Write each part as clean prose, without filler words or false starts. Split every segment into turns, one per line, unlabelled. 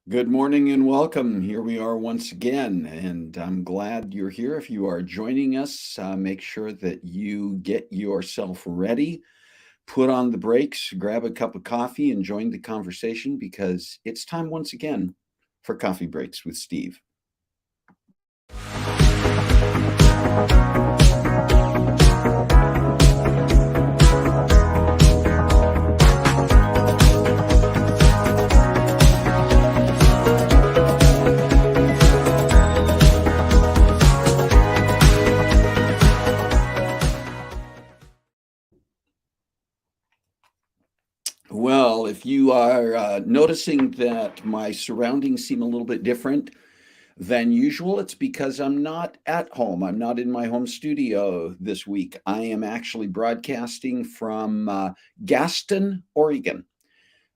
Good morning and welcome. Here we are once again, and I'm glad you're here. If you are joining us, make sure that you get yourself ready, put on the brakes, grab a cup of coffee, and join the conversation because it's time once again for Coffee Breaks with Steve. Well, if you are noticing that my surroundings seem a little bit different than usual, it's because I'm not at home. I'm not in my home studio this week. I am actually broadcasting from Gaston, Oregon.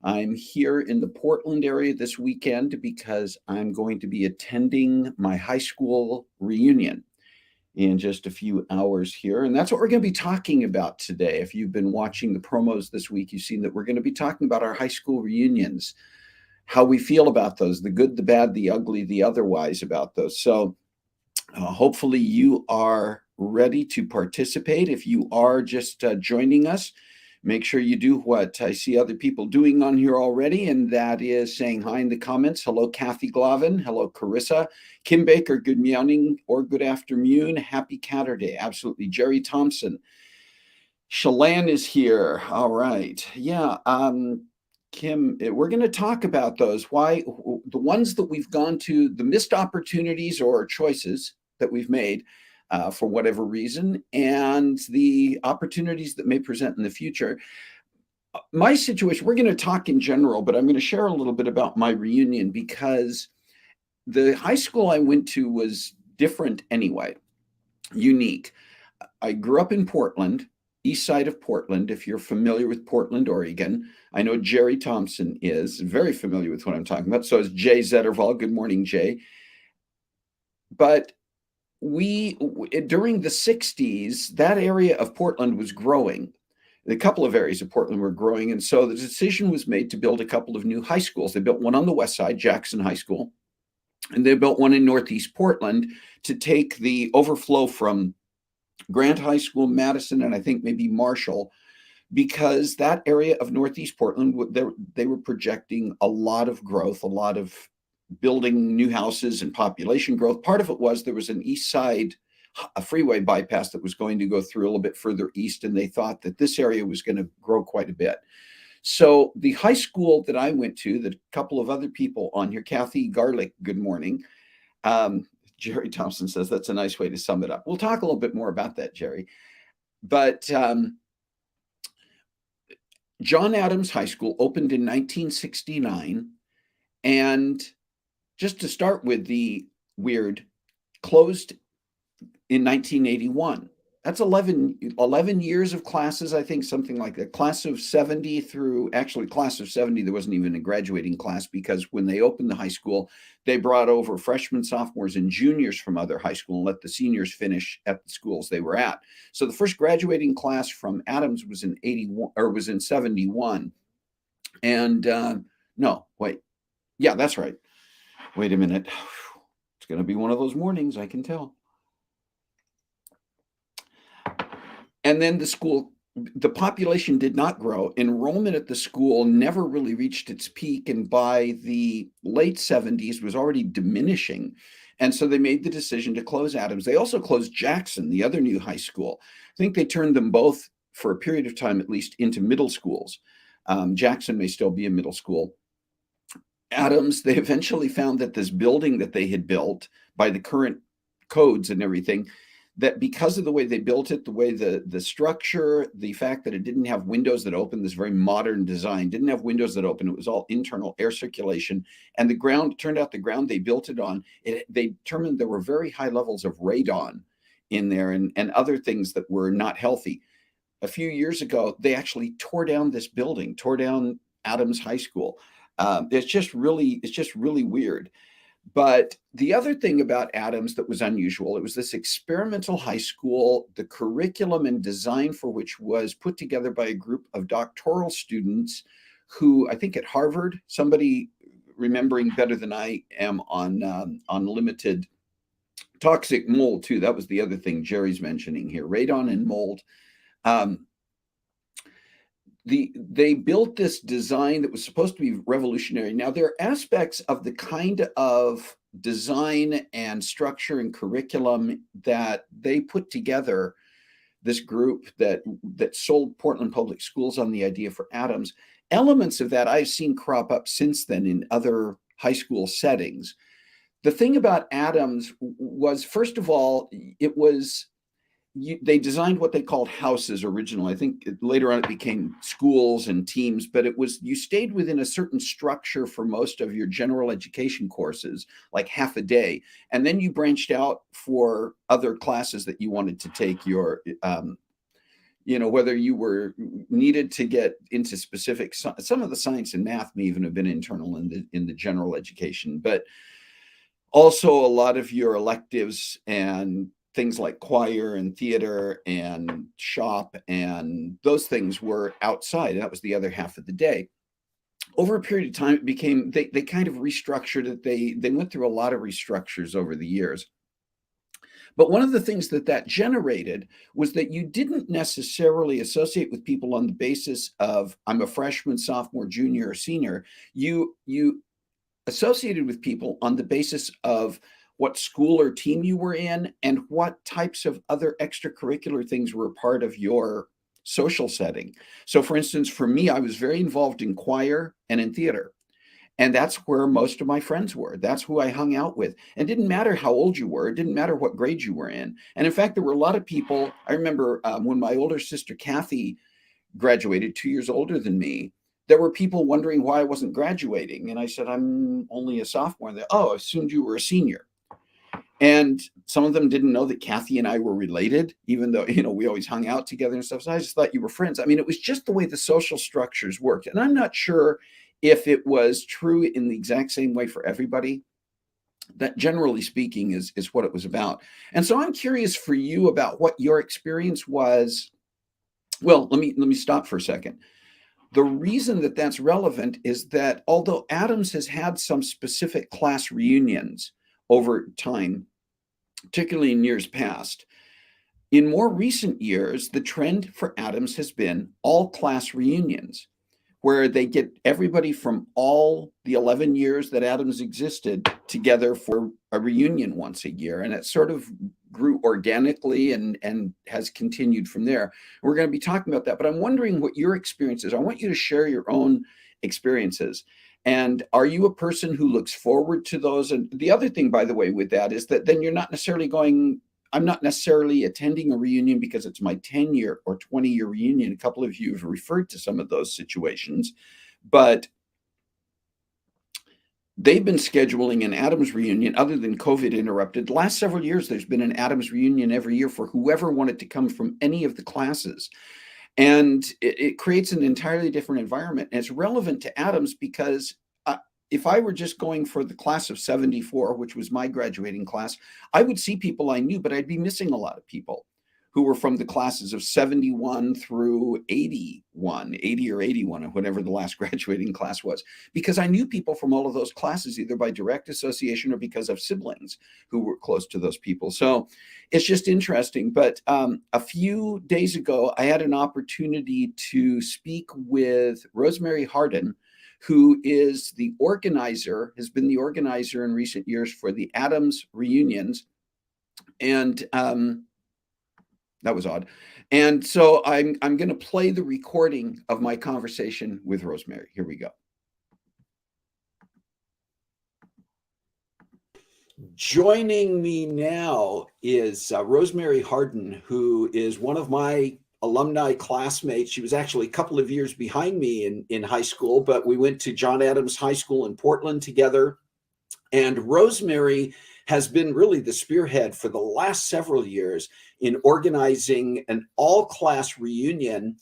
I'm here in the Portland area this weekend because I'm going to be attending my high school reunion in just a few hours here. And that's what we're going to be talking about today. If you've been watching the promos this week, you've seen that we're going to be talking about our high school reunions, how we feel about those, the good, the bad, the ugly, the otherwise about those. So hopefully you are ready to participate. If you are just joining us, make sure you do what I see other people doing on here already, and that is saying hi in the comments. Hello, Kathy Glavin. Hello, Carissa. Kim Baker, good morning or good afternoon. Happy Catterday. Absolutely. Jerry Thompson. Shalan is here. All right. Yeah. Kim, we're going to talk about those. Why the ones that we've gone to, the missed opportunities or choices that we've made for whatever reason, and the opportunities that may present in the future. My situation, we're going to talk in general, but I'm going to share a little bit about my reunion because the high school I went to was different anyway, unique. I grew up in Portland, east side of Portland. If you're familiar with Portland, Oregon, I know Jerry Thompson is very familiar with what I'm talking about. So is Jay Zetterval. Good morning, Jay. But we, during the 60s, that area of Portland was growing. A couple of areas of Portland were growing. And so the decision was made to build a couple of new high schools. They built one on the west side, Jackson High School, and they built one in Northeast Portland to take the overflow from Grant High School, Madison, and I think maybe Marshall, because that area of Northeast Portland, they were projecting a lot of growth, a lot of building new houses and population growth. Part of it was there was an east side a freeway bypass that was going to go through a little bit further east, and they thought that this area was going to grow quite a bit. So the high school that I went to, that a couple of other people on here, Kathy Garlick, good morning. Um, Jerry Thompson says that's a nice way to sum it up. We'll talk a little bit more about that, Jerry. But John Adams High School opened in 1969. And just to start with the weird, closed in 1981. That's 11 years of classes, I think, something like that. Class of 70 through, actually, class of 70, there wasn't even a graduating class because when they opened the high school, they brought over freshmen, sophomores, and juniors from other high school and let the seniors finish at the schools they were at. So the first graduating class from Adams was in 81 or was in 71. And no, wait. Yeah, that's right. Wait a minute. It's going to be one of those mornings, I can tell. And then the population did not grow. Enrollment at the school never really reached its peak, and by the late 70s was already diminishing. And so they made the decision to close Adams. They also closed Jackson, the other new high school. I think they turned them both, for a period of time at least, into middle schools. Jackson may still be a middle school. Adams, they eventually found that this building that they had built by the current codes and everything, that because of the way they built it, the way the structure, the fact that it didn't have windows that open, this very modern design, didn't have windows that open. It was all internal air circulation. And the ground, turned out the ground they built it on, they determined there were very high levels of radon in there and other things that were not healthy. A few years ago, they actually tore down this building, tore down Adams High School. It's just really weird. But the other thing about Adams that was unusual, it was this experimental high school, the curriculum and design for which was put together by a group of doctoral students who, I think at Harvard, somebody remembering better than I am on limited toxic mold too. That was the other thing Jerry's mentioning here. Radon and mold. Um, they built this design that was supposed to be revolutionary. Now there are aspects of the kind of design and structure and curriculum that they put together, this group that sold Portland Public Schools on the idea for Adams. Elements of that I've seen crop up since then in other high school settings. The thing about Adams was, first of all, it was they designed what they called houses originally. I think later on it became schools and teams, but it was, you stayed within a certain structure for most of your general education courses, like half a day. And then you branched out for other classes that you wanted to take your, whether you were needed to get into specific, some of the science and math may even have been internal in the general education, but also a lot of your electives and things like choir and theater and shop and those things were outside. That was the other half of the day. Over a period of time, it became, they kind of restructured it. They went through a lot of restructures over the years. But one of the things that generated was that you didn't necessarily associate with people on the basis of, I'm a freshman, sophomore, junior, or senior. You associated with people on the basis of what school or team you were in and what types of other extracurricular things were a part of your social setting. So for instance, for me, I was very involved in choir and in theater. And that's where most of my friends were. That's who I hung out with. And it didn't matter how old you were. It didn't matter what grade you were in. And in fact, there were a lot of people. I remember when my older sister, Kathy, graduated, 2 years older than me, there were people wondering why I wasn't graduating. And I said, I'm only a sophomore. And they, oh, I assumed you were a senior. And some of them didn't know that Kathy and I were related, even though, we always hung out together and stuff. So I just thought you were friends. I mean, it was just the way the social structures worked. And I'm not sure if it was true in the exact same way for everybody. That generally speaking is what it was about. And so I'm curious for you about what your experience was. Well, let me stop for a second. The reason that that's relevant is that although Adams has had some specific class reunions over time, particularly in years past, in more recent years, the trend for Adams has been all class reunions, where they get everybody from all the 11 years that Adams existed together for a reunion once a year. And it sort of grew organically and has continued from there. We're going to be talking about that, but I'm wondering what your experience is. I want you to share your own experiences. And are you a person who looks forward to those? And the other thing, by the way, with that is that then you're not necessarily going, I'm not necessarily attending a reunion because it's my 10-year or 20-year reunion. A couple of you have referred to some of those situations, but they've been scheduling an Adams reunion other than COVID interrupted. The last several years, there's been an Adams reunion every year for whoever wanted to come from any of the classes. And it creates an entirely different environment. And it's relevant to Adams because if I were just going for the class of 74, which was my graduating class, I would see people I knew, but I'd be missing a lot of people who were from the classes of 71 through 81, 80 or 81, or whatever the last graduating class was, because I knew people from all of those classes, either by direct association or because of siblings who were close to those people. So it's just interesting. But a few days ago, I had an opportunity to speak with Rosemary Hardin, who is the organizer, has been the organizer in recent years for the Adams reunions. And that was odd. And so I'm going to play the recording of my conversation with Rosemary. Here we go. Joining me now is Rosemary Hardin, who is one of my alumni classmates. She was actually a couple of years behind me in high school, but we went to John Adams High School in Portland together. And Rosemary has been really the spearhead for the last several years in organizing an all-class reunion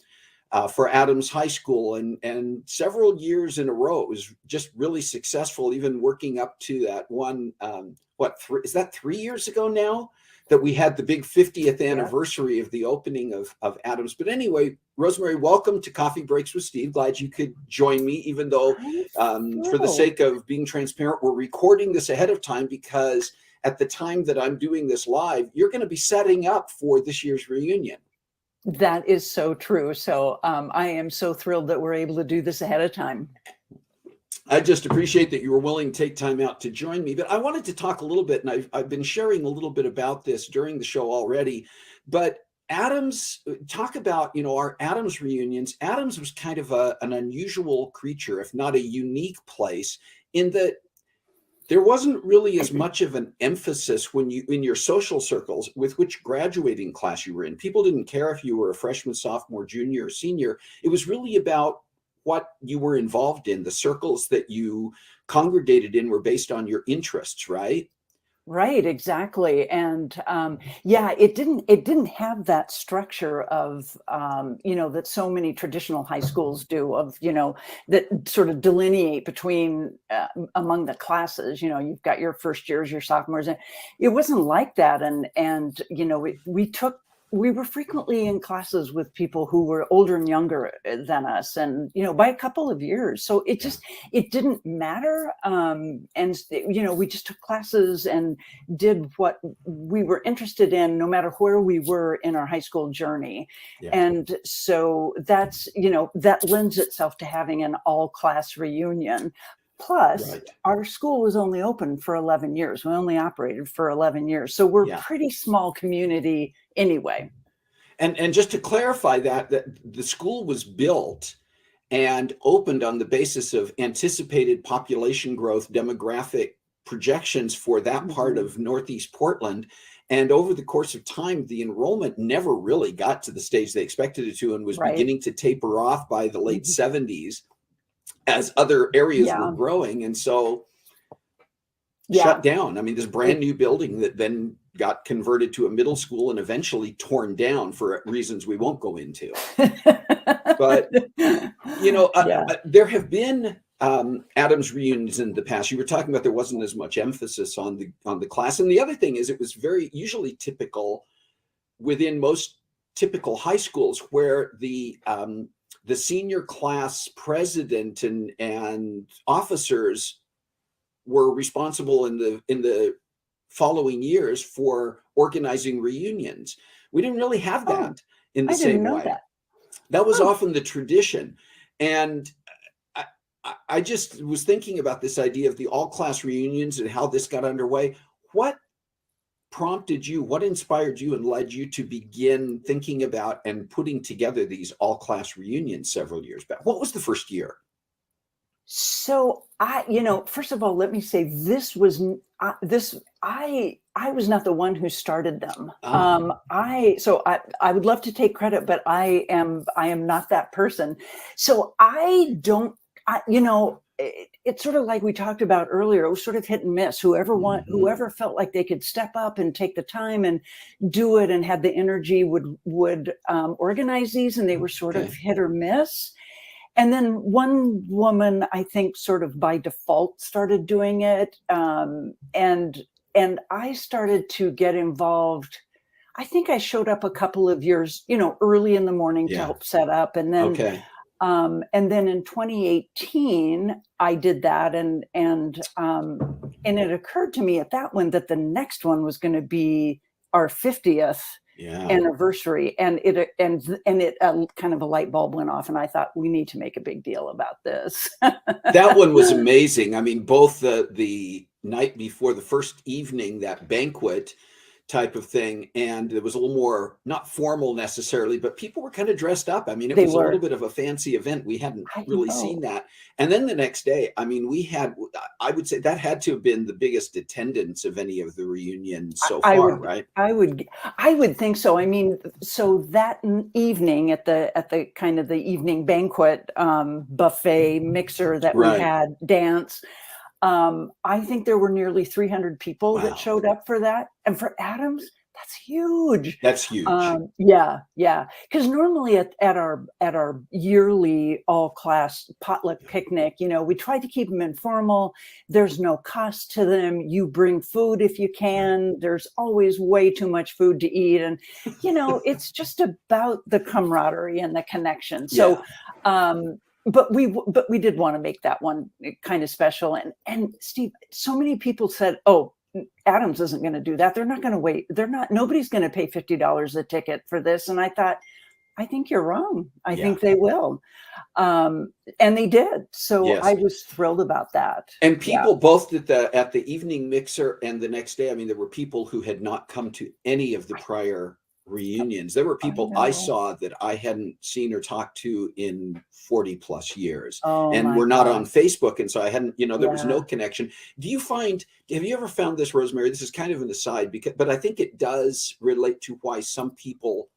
for Adams High School, and several years in a row. It was just really successful, even working up to that one. Is that 3 years ago now that we had the big 50th anniversary of the opening of Adams? But anyway, Rosemary, welcome to Coffee Breaks with Steve. Glad you could join me, even though for the sake of being transparent, we're recording this ahead of time because at the time that I'm doing this live, you're going to be setting up for this year's reunion.
That is so true. So I am so thrilled that we're able to do this ahead of time.
I just appreciate that you were willing to take time out to join me. But I wanted to talk a little bit, and I've been sharing a little bit about this during the show already. But Adams, talk about, our Adams reunions. Adams was kind of an unusual creature, if not a unique place, in that there wasn't really as much of an emphasis when you, in your social circles, with which graduating class you were in. People didn't care if you were a freshman, sophomore, junior, or senior. It was really about what you were involved in. The circles that you congregated in were based on your interests, right?
Right, exactly. And yeah, it didn't have that structure of that so many traditional high schools do, of that sort of delineate between among the classes. You've got your first years, your sophomores, and it wasn't like that. And we were frequently in classes with people who were older and younger than us, and by a couple of years. So it didn't matter. And we just took classes and did what we were interested in, no matter where we were in our high school journey. Yeah. And so that's that lends itself to having an all-class reunion. Plus, right, our school was only open for 11 years. We only operated for 11 years. So we're a pretty small community anyway.
And just to clarify that the school was built and opened on the basis of anticipated population growth, demographic projections for that part of Northeast Portland. And over the course of time, the enrollment never really got to the stage they expected it to, and was beginning to taper off by the late 70s. As other areas were growing, and so shut down. I mean, this brand new building that then got converted to a middle school and eventually torn down for reasons we won't go into. But there have been Adams reunions in the past. You were talking about there wasn't as much emphasis on the class, and the other thing is it was very usually typical within most typical high schools where the senior class president and officers were responsible in the following years for organizing reunions. We didn't really have that in the same way. That was often the tradition. And I just was thinking about this idea of the all-class reunions and how this got underway. What prompted you, what inspired you and led you to begin thinking about and putting together these all-class reunions several years back? What was the first year?
So first of all, let me say I was not the one who started them. I would love to take credit, but I am not that person. So it's sort of like we talked about earlier. It was sort of hit and miss. Whoever felt like they could step up and take the time and do it and had the energy would organize these, and they were sort of hit or miss. And then one woman, I think, sort of by default started doing it, and I started to get involved. I think I showed up a couple of years, early in the morning to help set up, and then. And then in 2018, I did that, and it occurred to me at that one that the next one was going to be our 50th anniversary, and it kind of a light bulb went off, and I thought, we need to make a big deal about this.
That one was amazing. I mean, both the night before the first evening, that banquet type of thing, and it was a little more not formal necessarily, but people were kind of dressed up. I mean, it was a little bit of a fancy event. We hadn't really seen that. And then the next day, I mean, I would say that had to have been the biggest attendance of any of the reunions so far, right?
I would think so. I mean, so that evening at the kind of the evening banquet, buffet mixer that we had, dance, I think there were nearly 300 people that showed up for that. And for Adams, That's huge.
That's huge.
Yeah, yeah. Because normally at our yearly all class potluck picnic, we try to keep them informal. There's no cost to them. You bring food if you can. There's always way too much food to eat, and it's just about the camaraderie and the connection. So,
Yeah.
but we did want to make that one kind of special. And Steve, so many people said, "Oh, Adams isn't going to do that. They're not going to wait. Nobody's going to pay $50 a ticket for this." And I thought, I think you're wrong. I
Yeah.
think they will. And they did. So
Yes.
I was thrilled about that.
And people both at the evening mixer and the next day, I mean, there were people who had not come to any of the prior reunions. There were people I
know.
saw that I hadn't seen or talked to in 40 plus years.
Oh
And
my
we're not
God.
on Facebook. And so I hadn't, there was
Yeah.
no connection. Have you ever found this, Rosemary? This is kind of an aside, but I think it does relate to why some people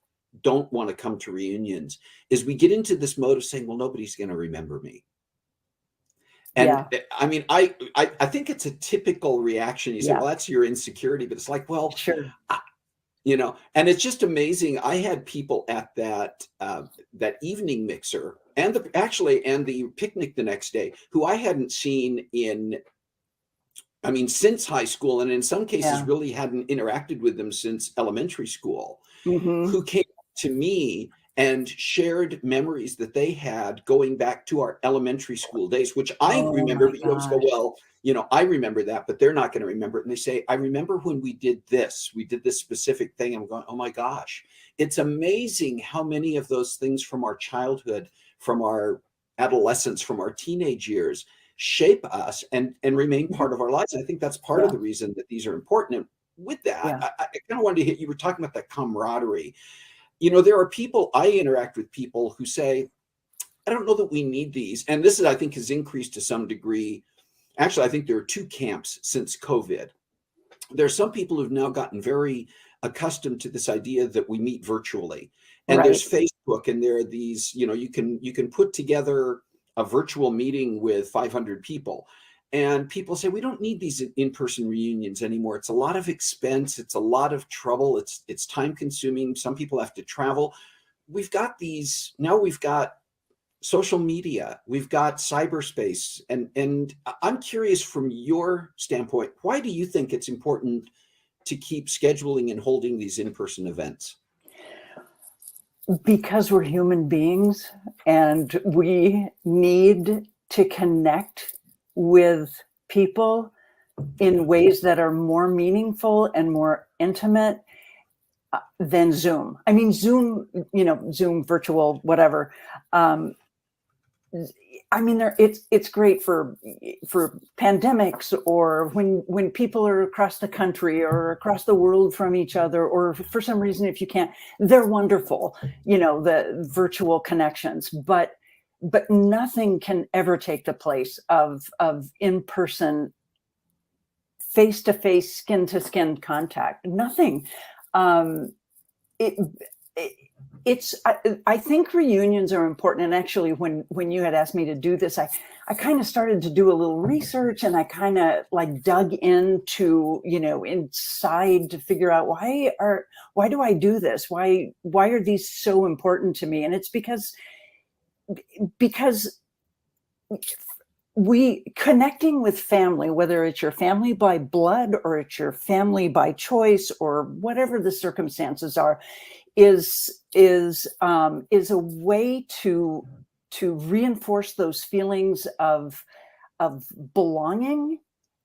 don't want to come to reunions, is we get into this mode of saying, well, nobody's going to remember me. And
Yeah.
I mean, I think it's a typical reaction. You say,
Yeah.
well, that's your insecurity, but it's like, well,
Sure.
and it's just amazing. I had people at that evening mixer and the picnic the next day who I hadn't seen since high school, and in some cases
Yeah.
really hadn't interacted with them since elementary school,
Mhm.
who came to me and shared memories that they had going back to our elementary school days, which I
Oh
remember,
my
but you always go,
gosh.
well, I remember that, but they're not going to remember it. And they say, I remember when we did this specific thing. I'm going, oh my gosh, it's amazing how many of those things from our childhood, from our adolescence, from our teenage years shape us and remain part of our lives. And I think that's part of
Yeah.
the reason that these are important. And with that,
Yeah.
I kind of wanted to hit, you were talking about that camaraderie. There are people, I interact with people who say, I don't know that we need these. And this I think, has increased to some degree. Actually, I think there are two camps since COVID. There are some people who've now gotten very accustomed to this idea that we meet virtually. And
Right.
there's Facebook, and there are these, you can put together a virtual meeting with 500 people. And people say, we don't need these in-person reunions anymore. It's a lot of expense. It's a lot of trouble. It's time consuming. Some people have to travel. We've got social media, we've got cyberspace. And I'm curious, from your standpoint, why do you think it's important to keep scheduling and holding these in-person events?
Because we're human beings and we need to connect with people in ways that are more meaningful and more intimate than Zoom. I mean, Zoom, Zoom, virtual, whatever. I mean, it's great for pandemics, or when people are across the country or across the world from each other, or for some reason, if you can't, they're wonderful, the virtual connections, but nothing can ever take the place of in-person, face-to-face, skin-to-skin contact. Nothing. I think reunions are important. And actually, when you had asked me to do this, I kind of started to do a little research, and I kind of dug into, inside to figure out why do I do this? Why are these so important to me? And it's because we connecting with family, whether it's your family by blood or it's your family by choice or whatever the circumstances are, is a way to reinforce those feelings of belonging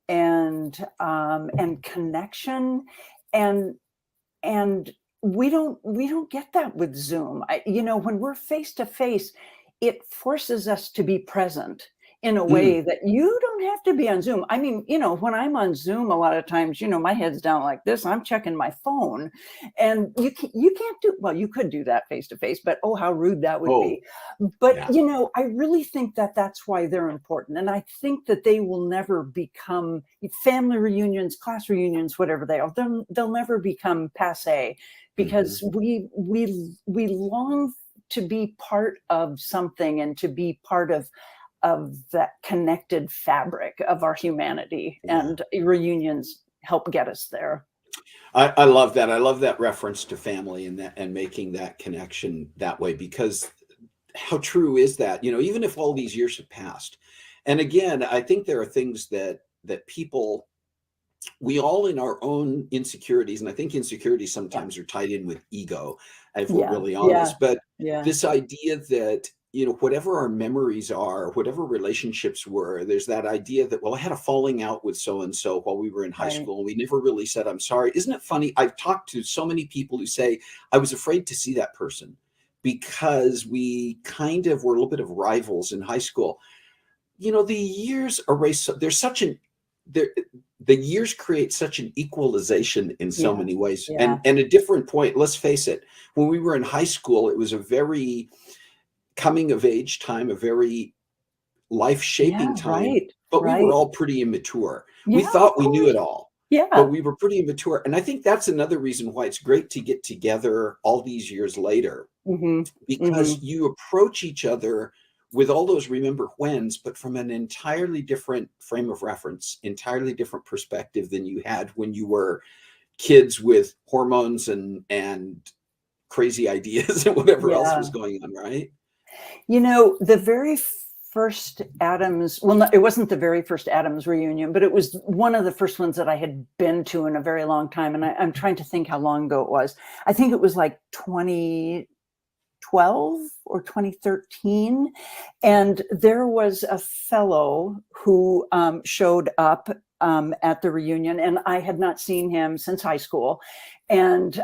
and connection, and we don't get that with Zoom. When we're face to face, it forces us to be present in a way that you don't have to be on Zoom. I mean, when I'm on Zoom, a lot of times, my head's down like this, I'm checking my phone, and you can't do, well, you could do that face to face, but oh, how rude that would be. But,
Yeah.
I really think that that's why they're important. And I think that they will never become family reunions, class reunions, whatever they are. They'll never become passé, because we long to be part of something and to be part of that connected fabric of our humanity, and reunions help get us there.
I love that. I love that reference to family and that and making that connection that way because how true is that? You know, even if all these years have passed. And again, I think there are things that people we all in our own insecurities, and I think insecurities
Yeah.
sometimes are tied in with ego, if we're
Yeah.
really
Yeah.
honest. But
Yeah.
this idea that, you know, whatever our memories are, whatever relationships were, there's that idea that, well, I had a falling out with so and so while we were in high
Right.
school, and we never really said, I'm sorry. Isn't it funny? I've talked to so many people who say, I was afraid to see that person because we kind of were a little bit of rivals in high school. You know, the years erase, there's such an, there, the years create such an equalization in so
Yeah.
many ways.
Yeah.
And a different point, let's face it, when we were in high school, it was a very coming of age time, a very life
Yeah.
shaping time,
Right.
but we were
Right.
all pretty immature. We
Yeah. Of
thought we knew
course.
it all, but
Yeah.
we were pretty immature. And I think that's another reason why it's great to get together all these years later
Hmm.
because
Hmm.
you approach each other with all those remember whens, but from an entirely different frame of reference, entirely different perspective than you had when you were kids with hormones and crazy ideas and whatever else was
Yeah.
going on, right?
You know, the very first Adams, well, no, it wasn't the very first Adams reunion, but it was one of the first ones that I had been to in a very long time. And I'm trying to think how long ago it was. I think it was like 2012 or 2013. And there was a fellow who showed up at the reunion, and I had not seen him since high school. And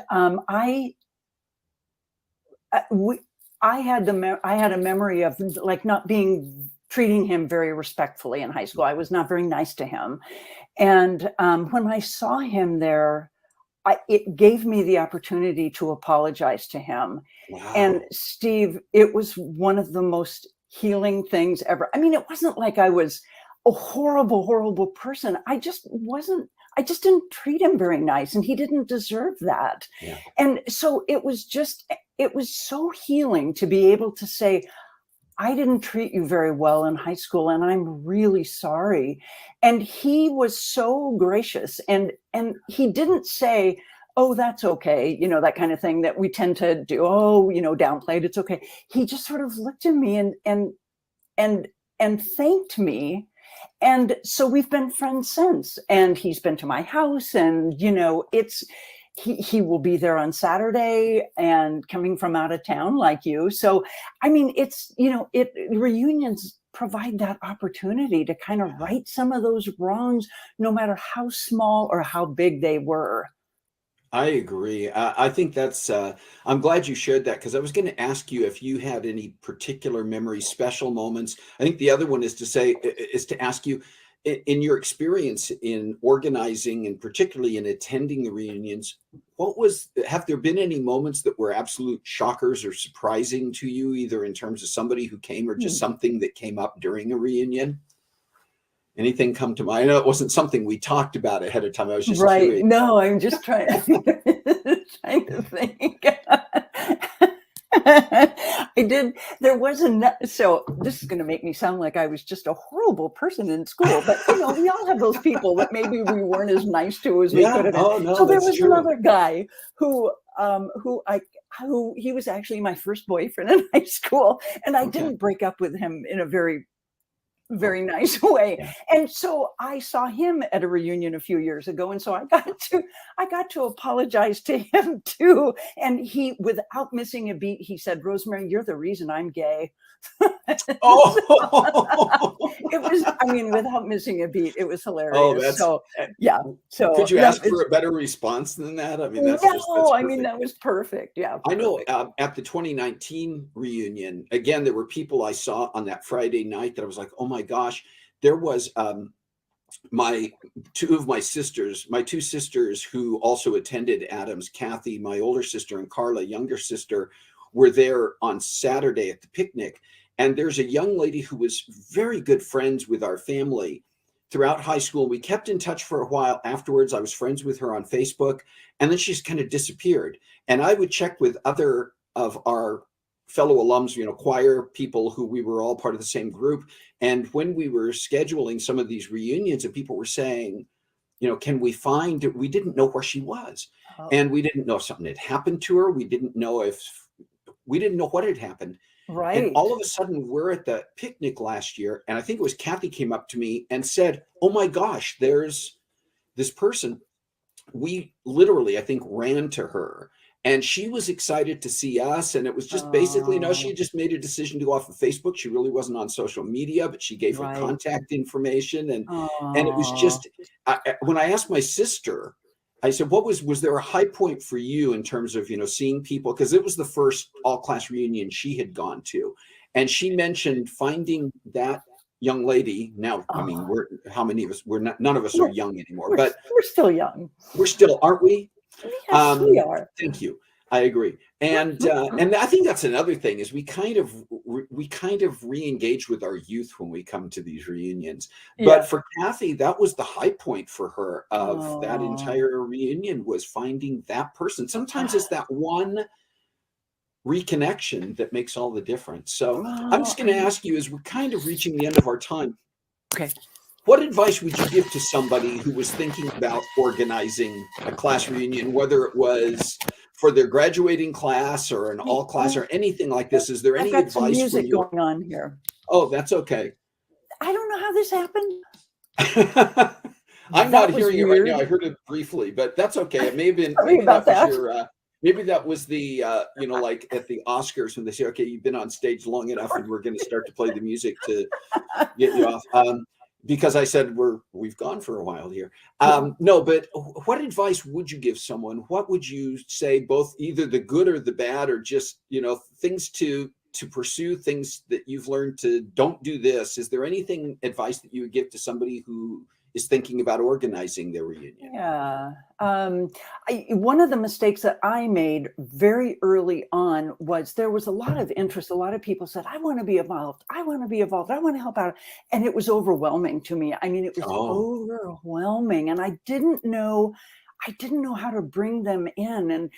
we, I had a memory of like not being treating him very respectfully in high school. I was not very nice to him, and when I saw him there, it gave me the opportunity to apologize to him. And
Wow.
Steve, it was one of the most healing things ever. I mean, it wasn't like I was a horrible, horrible person. I just didn't treat him very nice, and he didn't deserve that.
Yeah.
And so it was so healing to be able to say, I didn't treat you very well in high school, and I'm really sorry. And he was so gracious, and he didn't say, oh, that's okay, you know, that kind of thing that we tend to do. Oh, you know, downplayed, it's okay. He just sort of looked at me and and thanked me. And so we've been friends since, and he's been to my house, and you know, it's he will be there on Saturday, and coming from out of town like you. So I mean, it's, you know, it reunions provide that opportunity to kind of
Yeah.
right some of those wrongs, no matter how small or how big they were.
I agree. I think that's, I'm glad you shared that because I was going to ask you if you had any particular memories, special moments. I think the other one is to say, is to ask you, in your experience in organizing and particularly in attending the reunions, have there been any moments that were absolute shockers or surprising to you, either in terms of somebody who came or just
Hmm.
something that came up during a reunion? Anything come to mind? I know it wasn't something we talked about ahead of time. I was just
Right.
curious.
No, I'm just trying trying to think. I did there was a so this is gonna make me sound like I was just a horrible person in school, but, you know, we all have those people that maybe we weren't as nice to as we could
Yeah.
have been.
Oh, no,
So there
that's
was
true.
another guy who, who he was actually my first boyfriend in high school, and I
Okay.
didn't break up with him in a
Oh,
very nice way.
yeah.
And so I saw him at a reunion a few years ago, and so I got to apologize to him too. And he, without missing a beat, he said, "Rosemary, you're the reason I'm gay."
Oh.
It was, I mean, without missing a beat, it was
Oh,
hilarious.
that's
So yeah,
could
so
you
that
ask for
is
a better response than that? I mean, that's
no, I mean
perfect.
that was perfect. Yeah,
I know,
perfect.
at the 2019 reunion, again, there were people I saw on that Friday night that I was like, "Oh my gosh." There was, my 2 of my 2 sisters who also attended Adams, Kathy, my older sister, and Carla, younger sister, were there on Saturday at the picnic. And there's a young lady who was very good friends with our family throughout high school. We kept in touch for a while afterwards. I was friends with her on Facebook, and then she's kind of disappeared. And I would check with other of our fellow alums, you know, choir people who we were all part of the same group. And when we were scheduling some of these reunions, and people were saying, can we find we didn't know where she was.
Oh,
And we didn't know if something had happened to her. We didn't know what had happened. And
right.
all of a sudden, we're at the picnic last year, and I think it was Kathy came up to me and said, "Oh my gosh, there's this person." We literally, I think, ran to her, and she was excited to see us. And it was just basically, she
Oh,
had just made a decision to go off of Facebook. She really wasn't on social media, but she gave her
right.
contact information, and it was
Oh,
just when I asked my sister, I said, was there a high point for you in terms of seeing people, because it was the first all class reunion she had gone to, and she mentioned finding that young lady. Now, I mean,
oh,
how many of us, we're not, none of us are
we're,
young anymore,
we're,
but
we're still young.
we're still, aren't we?
Yes, we are.
Thank you. I agree. And I think that's another thing, is we kind of re-engage with our youth when we come to these reunions. But
Yeah.
for Kathy, that was the high point for her of that
Oh,
entire reunion, was finding that person. Sometimes it's that one reconnection that makes all the difference. So I'm
oh,
just going to ask you, as we're kind of reaching the end of our time,
okay.
what advice would you give to somebody who was thinking about organizing a class reunion, whether it was for their graduating class or an all class
Oh,
or anything like this? Is there
I've
any
got some
advice when
music
you're,
going on here.
oh, that's okay.
I don't know how this happened.
I'm not
That was
hearing it right now.
weird.
I heard it briefly, but that's okay. It may have been,
Sorry
maybe
about
that was
that.
your, maybe that was the, like at the Oscars when they say, okay, you've been on stage long enough and we're going to start to play the music to get you off. Because I said we've gone for a while here. No, but what advice would you give someone? What would you say, both either the good or the bad, or just things to pursue, things that you've learned to don't do this? Is there anything advice that you would give to somebody who is thinking about organizing their reunion?
Yeah. One of the mistakes that I made very early on was there was a lot of interest. A lot of people said, I want to be involved. I want to be involved. I want to help out. And it was overwhelming to me. I mean, it was
Oh,
overwhelming. And I didn't know how to bring them in.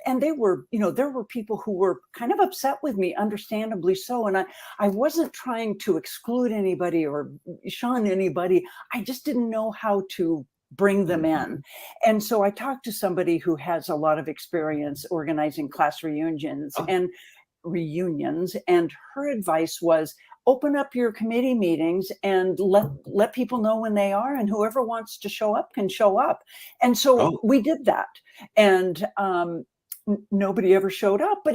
And they were, there were people who were kind of upset with me, understandably so. And I wasn't trying to exclude anybody or shun anybody. I just didn't know how to bring them in.
mhm.
And so I talked to somebody who has a lot of experience organizing class
Oh,
reunions, and her advice was open up your committee meetings and let people know when they are, and whoever wants to show up can show up. And so
oh.
we did that. And nobody ever showed up, but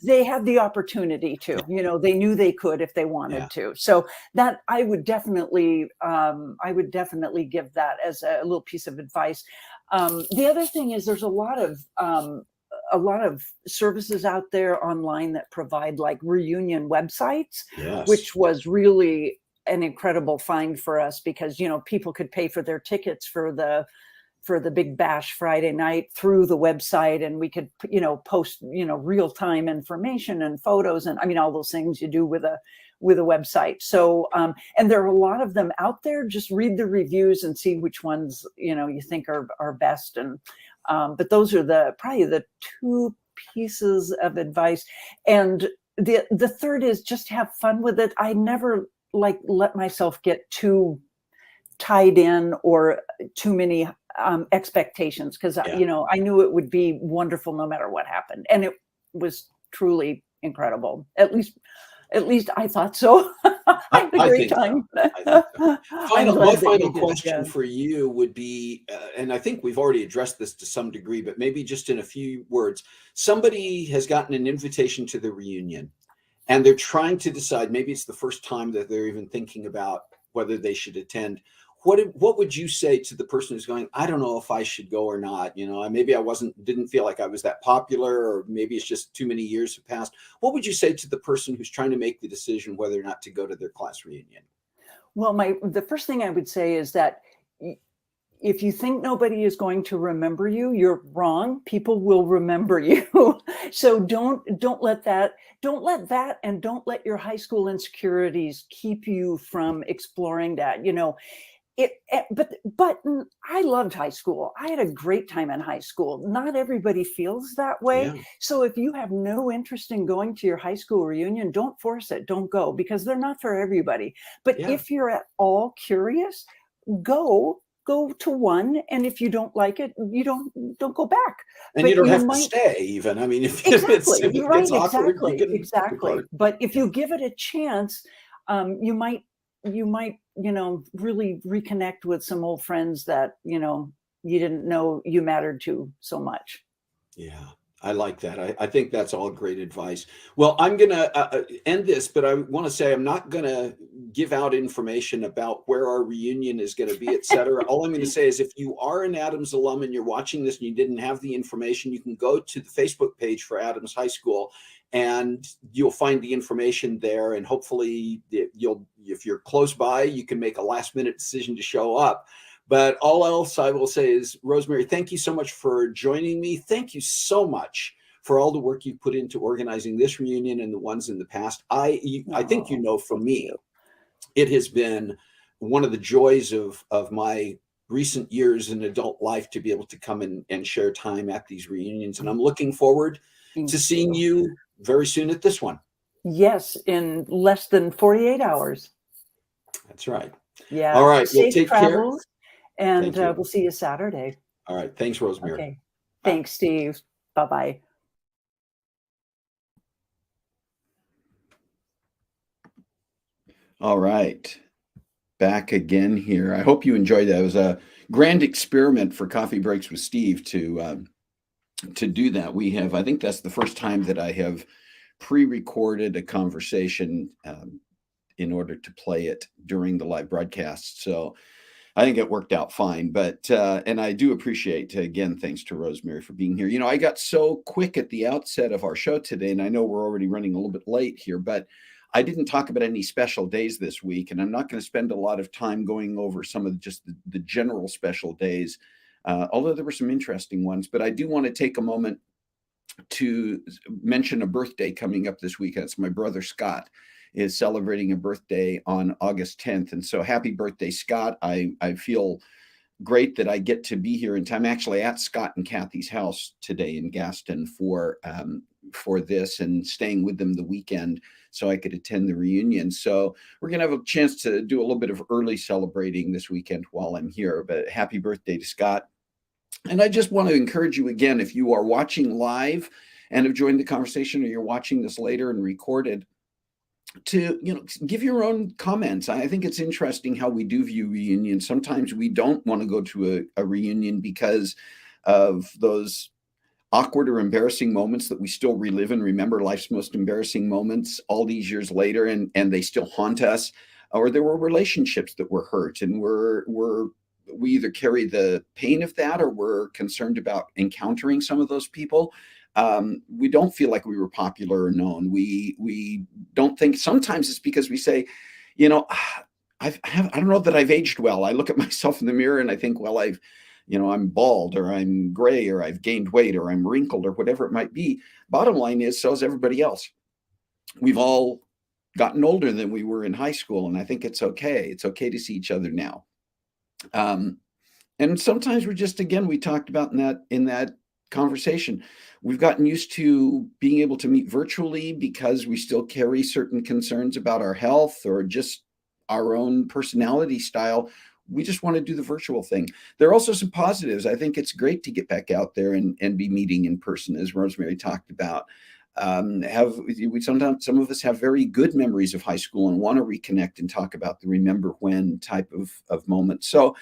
they had the opportunity to, they knew they could if they
Yeah.
wanted to. So that I would definitely give that as a little piece of advice. The other thing is there's a lot of services out there online that provide like reunion websites,
Yes.
which was really an incredible find for us because people could pay for their tickets for the big bash Friday night through the website, and we could post real-time information and photos, and I mean all those things you do with a website. So and there are a lot of them out there. Just read the reviews and see which ones you think are best. And but those are probably the two pieces of advice. And the third is just have fun with it. I never let myself get too tied in or too many expectations, because
Yeah.
I knew it would be wonderful no matter what happened, and it was truly incredible. At least I thought so. I had a
I
great
think so.
time.
I think so.
I'm
My
glad that
final
you did.
question
Yeah.
for you would be, and I think we've already addressed this to some degree, but maybe just in a few words. Somebody has gotten an invitation to the reunion, and they're trying to decide, maybe it's the first time that they're even thinking about whether they should attend. What would you say to the person who's going, I don't know if I should go or not? Maybe didn't feel like I was that popular, or maybe it's just too many years have passed. What would you say to the person who's trying to make the decision whether or not to go to their class reunion?
Well, the first thing I would say is that if you think nobody is going to remember you, you're wrong. People will remember you. So don't let that and don't let your high school insecurities keep you from exploring that. But I loved high school. I had a great time in high school. Not everybody feels that way.
Yeah,
So if you have no interest in going to your high school reunion, don't force it. Don't go, because they're not for everybody. But
yeah,
if you're at all curious, go go to one, and if you don't like it, you don't go back.
And you
But
don't
you
have to
might
stay even. I mean, if
exactly,
if
you're
it gets
right,
awkward, you
exactly,
can
exactly.
depart.
But if
Yeah.
you give it a chance, you might really reconnect with some old friends that you didn't know you mattered to so much.
Yeah, I like that. I think that's all great advice. Well, I'm going to end this, but I want to say I'm not going to give out information about where our reunion is going to be, et cetera. All I'm going to say is if you are an Adams alum and you're watching this and you didn't have the information, you can go to the Facebook page for Adams High School and you'll find the information there. And hopefully if you're close by, you can make a last minute decision to show up. But all else I will say is, Rosemary, thank you so much for joining me. Thank you so much for all the work you put into organizing this reunion and the ones in the past. I think from
Thank
me,
you.
it has been one of the joys of my recent years in adult life to be able to come and share time at these reunions. And I'm looking forward
Thank
to seeing
you.
you very soon at this one.
Yes, in less than 48 hours.
That's right.
Yeah.
All right. Well,
Safe
take care.
travels, and
Thank you.
we'll see you Saturday.
All right. Thanks, Rosemary.
Okay.
Bye.
Thanks, Steve. Bye-bye.
All right. Back again here. I hope you enjoyed that. It was a grand experiment for Coffee Breaks with Steve to do that. I think that's the first time that I have pre-recorded a conversation in order to play it during the live broadcast. So I think it worked out fine. But and I do appreciate, again, thanks to Rosemary for being here. I got so quick at the outset of our show today, and I know we're already running a little bit late here, but I didn't talk about any special days this week, and I'm not going to spend a lot of time going over some of just the general special days, although there were some interesting ones. But I do want to take a moment to mention a birthday coming up this week. It's my brother Scott is celebrating a birthday on August 10th. And so happy birthday, Scott. I feel great that I get to be here in time. I'm actually at Scott and Kathy's house today in Gaston for this and staying with them the weekend so I could attend the reunion. So we're going to have a chance to do a little bit of early celebrating this weekend while I'm here. But happy birthday to Scott. And I just want to encourage you again, if you are watching live and have joined the conversation, or you're watching this later and recorded, to give your own comments. I think it's interesting how we do view reunions. Sometimes we don't want to go to a reunion because of those awkward or embarrassing moments that we still relive and remember, life's most embarrassing moments all these years later, and they still haunt us. Or there were relationships that were hurt, and we either carry the pain of that, or we're concerned about encountering some of those people. We don't feel like we were popular or known. We don't think, sometimes it's because we say, I don't know that I've aged well. I look at myself in the mirror and I think, well, I'm bald, or I'm gray, or I've gained weight, or I'm wrinkled, or whatever it might be. Bottom line is, so is everybody else. We've all gotten older than we were in high school. And I think it's okay. It's okay to see each other now. And sometimes we're just, again, we talked about in that conversation, we've gotten used to being able to meet virtually because we still carry certain concerns about our health or just our own personality style. We just want to do the virtual thing. There are also some positives. I think it's great to get back out there and be meeting in person, as Rosemary talked about. Sometimes some of us have very good memories of high school and want to reconnect and talk about the remember when type of moment. So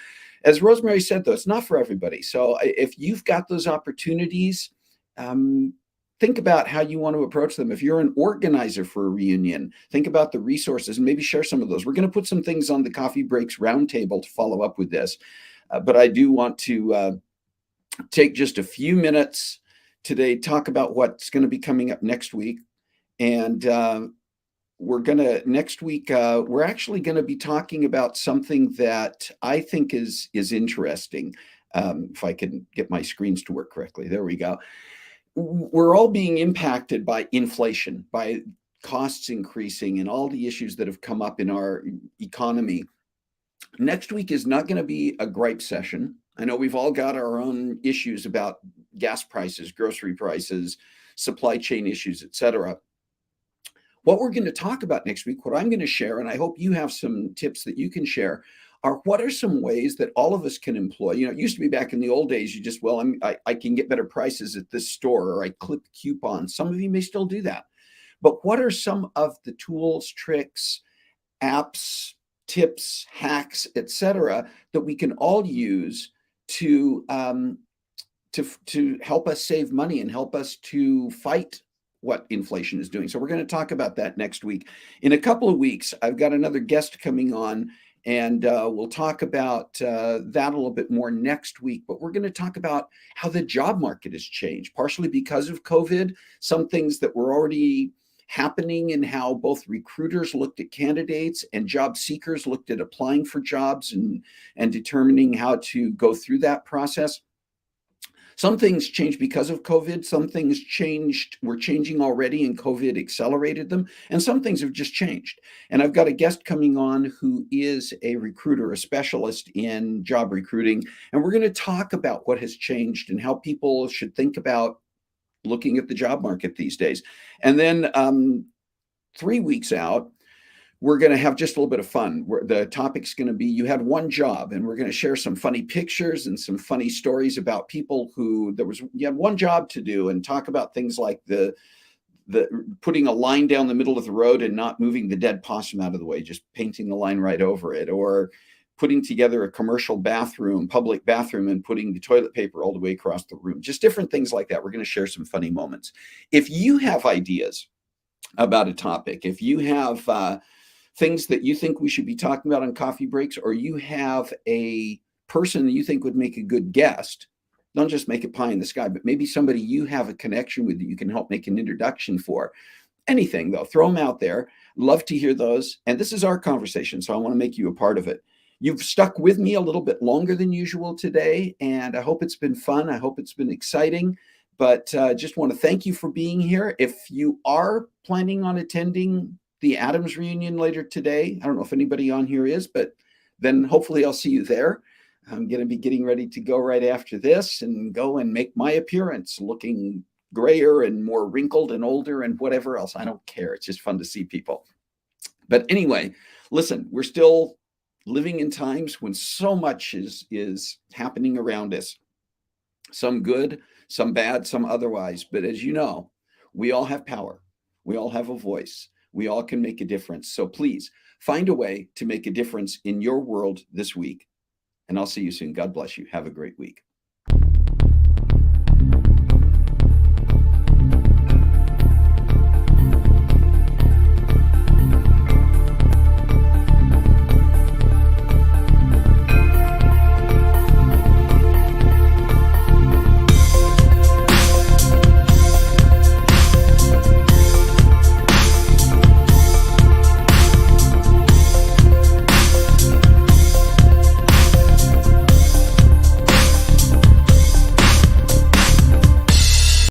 as Rosemary said, though, it's not for everybody. So if you've got those opportunities, think about how you want to approach them. If you're an organizer for a reunion, think about the resources and maybe share some of those. We're going to put some things on the Coffee Breaks Roundtable to follow up with this. But I do want to take just a few minutes today, talk about what's going to be coming up next week. And next week, we're actually going to be talking about something that I think is interesting. If I can get my screens to work correctly. There we go. We're all being impacted by inflation, by costs increasing, and all the issues that have come up in our economy. Next week is not going to be a gripe session. I know we've all got our own issues about gas prices, grocery prices, supply chain issues, etc. What we're going to talk about next week, what I'm going to share, and I hope you have some tips that you can share, are what are some ways that all of us can employ? You know, it used to be back in the old days, you just, well, I can get better prices at this store, or I clip coupons. Some of you may still do that. But what are some of the tools, tricks, apps, tips, hacks, etc., that we can all use to help us save money and help us to fight what inflation is doing? So we're going to talk about that next week. In a couple of weeks, I've got another guest coming on, and we'll talk about that a little bit more next week. But we're going to talk about how the job market has changed, partially because of COVID, some things that were already happening, and how both recruiters looked at candidates and job seekers looked at applying for jobs and determining how to go through that process. Some things changed because of COVID. Some things were changing already, and COVID accelerated them. And some things have just changed. And I've got a guest coming on who is a recruiter, a specialist in job recruiting. And we're going to talk about what has changed and how people should think about looking at the job market these days. And then 3 weeks out, we're going to have just a little bit of fun. The topic's going to be, you had one job, and we're going to share some funny pictures and some funny stories about people who you had one job to do, and talk about things like the putting a line down the middle of the road and not moving the dead possum out of the way, just painting the line right over it, or putting together a commercial bathroom, public bathroom, and putting the toilet paper all the way across the room. Just different things like that. We're going to share some funny moments. If you have ideas about a topic, if you have things that you think we should be talking about on coffee breaks, or you have a person that you think would make a good guest, don't just make it pie in the sky, but maybe somebody you have a connection with that you can help make an introduction for. Anything, though, throw them out there. Love to hear those. And this is our conversation, so I want to make you a part of it. You've stuck with me a little bit longer than usual today, and I hope it's been fun. I hope it's been exciting. But just want to thank you for being here. If you are planning on attending the Adams reunion later today, I don't know if anybody on here is, but then hopefully I'll see you there. I'm going to be getting ready to go right after this and go and make my appearance, looking grayer and more wrinkled and older and whatever else. I don't care. It's just fun to see people. But anyway, listen, we're still living in times when so much is happening around us. Some good, some bad, some otherwise. But as you know, we all have power. We all have a voice. We all can make a difference. So please find a way to make a difference in your world this week. And I'll see you soon. God bless you. Have a great week.